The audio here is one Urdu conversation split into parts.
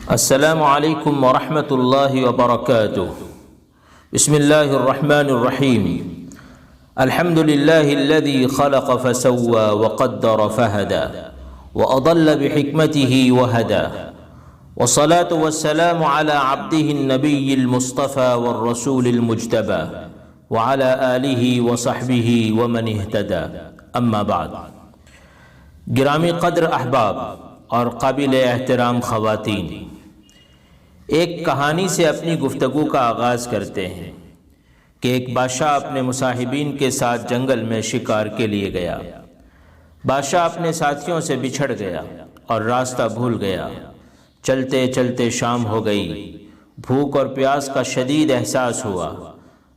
السلام علیکم ورحمۃ اللہ وبرکاتہ۔ بسم اللہ الرحمن الرحیم۔ الحمد للہ الذی خلق فسوى وقدر فہدى وأضل بحکمتہ وہدى والصلاة والسلام على عبده النبی المصطفى والرسول المجتبى وعلى آلہ وصحبہ ومن اہتدى، اما بعد۔ گرامی قدر احباب اور قابل احترام خواتین، ایک کہانی سے اپنی گفتگو کا آغاز کرتے ہیں کہ ایک بادشاہ اپنے مصاحبین کے ساتھ جنگل میں شکار کے لیے گیا۔ بادشاہ اپنے ساتھیوں سے بچھڑ گیا اور راستہ بھول گیا۔ چلتے چلتے شام ہو گئی، بھوک اور پیاس کا شدید احساس ہوا۔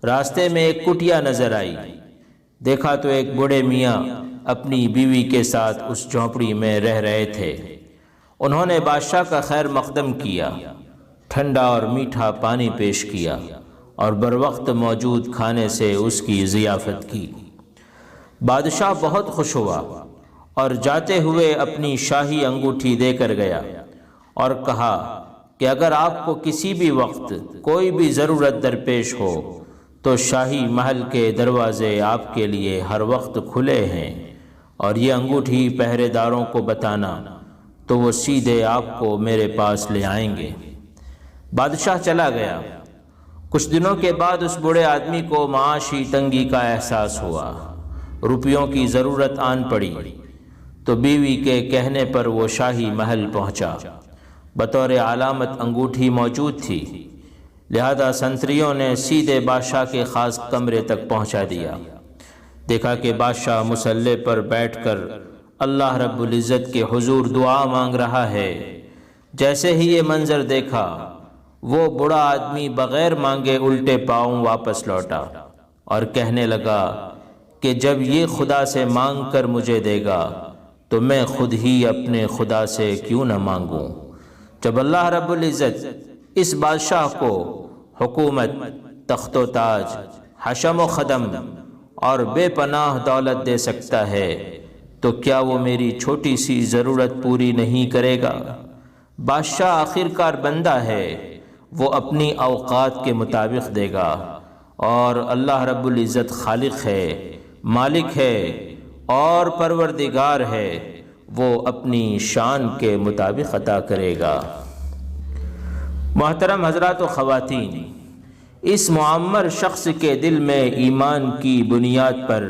راستے میں ایک کٹیا نظر آئی، دیکھا تو ایک بوڑھے میاں اپنی بیوی کے ساتھ اس جھونپڑی میں رہ رہے تھے۔ انہوں نے بادشاہ کا خیر مقدم کیا، ٹھنڈا اور میٹھا پانی پیش کیا اور بروقت موجود کھانے سے اس کی ضیافت کی۔ بادشاہ بہت خوش ہوا اور جاتے ہوئے اپنی شاہی انگوٹھی دے کر گیا اور کہا کہ اگر آپ کو کسی بھی وقت کوئی بھی ضرورت درپیش ہو تو شاہی محل کے دروازے آپ کے لیے ہر وقت کھلے ہیں، اور یہ انگوٹھی پہرے داروں کو بتانا تو وہ سیدھے آپ کو میرے پاس لے آئیں گے۔ بادشاہ چلا گیا۔ کچھ دنوں کے بعد اس بوڑھے آدمی کو معاشی تنگی کا احساس ہوا، روپیوں کی ضرورت آن پڑی تو بیوی کے کہنے پر وہ شاہی محل پہنچا۔ بطور علامت انگوٹھی موجود تھی، لہذا سنتریوں نے سیدھے بادشاہ کے خاص کمرے تک پہنچا دیا۔ دیکھا کہ بادشاہ مصلی پر بیٹھ کر اللہ رب العزت کے حضور دعا مانگ رہا ہے۔ جیسے ہی یہ منظر دیکھا، وہ بوڑھا آدمی بغیر مانگے الٹے پاؤں واپس لوٹا اور کہنے لگا کہ جب یہ خدا سے مانگ کر مجھے دے گا تو میں خود ہی اپنے خدا سے کیوں نہ مانگوں۔ جب اللہ رب العزت اس بادشاہ کو حکومت، تخت و تاج، حشم و خدم اور بے پناہ دولت دے سکتا ہے تو کیا وہ میری چھوٹی سی ضرورت پوری نہیں کرے گا؟ بادشاہ آخرکار بندہ ہے، وہ اپنی اوقات کے مطابق دے گا، اور اللہ رب العزت خالق ہے، مالک ہے اور پروردگار ہے، وہ اپنی شان کے مطابق عطا کرے گا۔ محترم حضرات و خواتین، اس معمر شخص کے دل میں ایمان کی بنیاد پر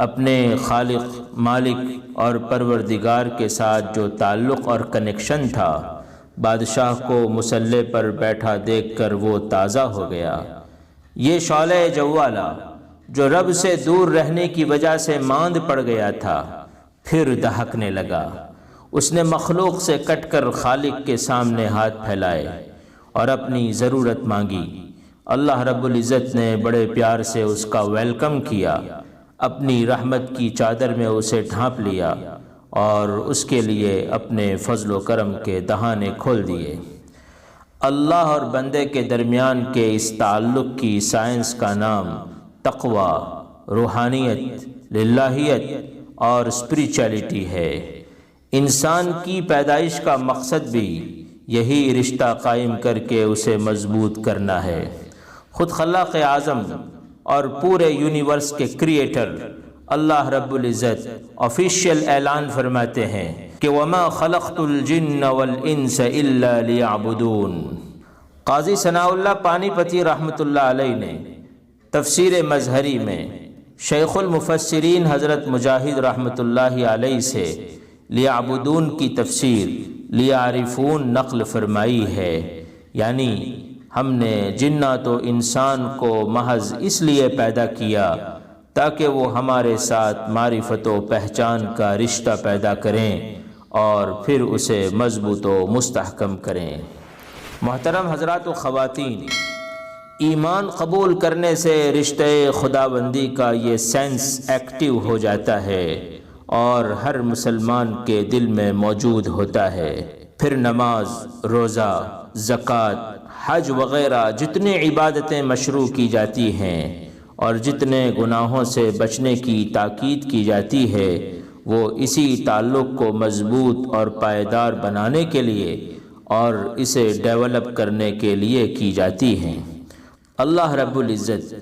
اپنے خالق، مالک اور پروردگار کے ساتھ جو تعلق اور کنیکشن تھا، بادشاہ کو مصلی پر بیٹھا دیکھ کر وہ تازہ ہو گیا۔ یہ شعلہ جوالہ جو رب سے دور رہنے کی وجہ سے ماند پڑ گیا تھا، پھر دہکنے لگا۔ اس نے مخلوق سے کٹ کر خالق کے سامنے ہاتھ پھیلائے اور اپنی ضرورت مانگی۔ اللہ رب العزت نے بڑے پیار سے اس کا ویلکم کیا، اپنی رحمت کی چادر میں اسے ڈھانپ لیا اور اس کے لیے اپنے فضل و کرم کے دہانے کھول دیے۔ اللہ اور بندے کے درمیان کے اس تعلق کی سائنس کا نام تقوی، روحانیت، للہیت اور اسپریچولیٹی ہے۔ انسان کی پیدائش کا مقصد بھی یہی رشتہ قائم کر کے اسے مضبوط کرنا ہے۔ خود خلاق اعظم اور پورے یونیورس کے کریٹر اللہ رب العزت آفیشیل اعلان فرماتے ہیں کہ وَمَا خَلَقْتُ الْجِنَّ وَالْإِنسَ إِلَّا لِيَعْبُدُونَ۔ قاضی ثناء اللہ پانی پتی رحمۃ اللہ علیہ نے تفسیر مظہری میں شیخ المفسرین حضرت مجاہد رحمۃ اللہ علیہ سے لیعبدون کی تفسیر لیعرفون نقل فرمائی ہے، یعنی ہم نے جنات و انسان کو محض اس لیے پیدا کیا تاکہ وہ ہمارے ساتھ معرفت و پہچان کا رشتہ پیدا کریں اور پھر اسے مضبوط و مستحکم کریں۔ محترم حضرات و خواتین، ایمان قبول کرنے سے رشتہ خداوندی کا یہ سینس ایکٹیو ہو جاتا ہے اور ہر مسلمان کے دل میں موجود ہوتا ہے۔ پھر نماز، روزہ، زکوٰۃ، حج وغیرہ جتنے عبادتیں مشروع کی جاتی ہیں اور جتنے گناہوں سے بچنے کی تاکید کی جاتی ہے، وہ اسی تعلق کو مضبوط اور پائیدار بنانے کے لیے اور اسے ڈیولپ کرنے کے لیے کی جاتی ہیں۔ اللہ رب العزت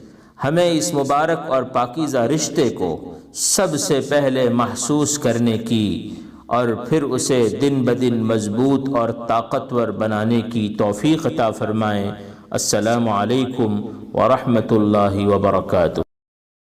ہمیں اس مبارک اور پاکیزہ رشتے کو سب سے پہلے محسوس کرنے کی اور پھر اسے دن بدن مضبوط اور طاقتور بنانے کی توفیق عطا فرمائے۔ السلام علیکم ورحمۃ اللہ وبرکاتہ۔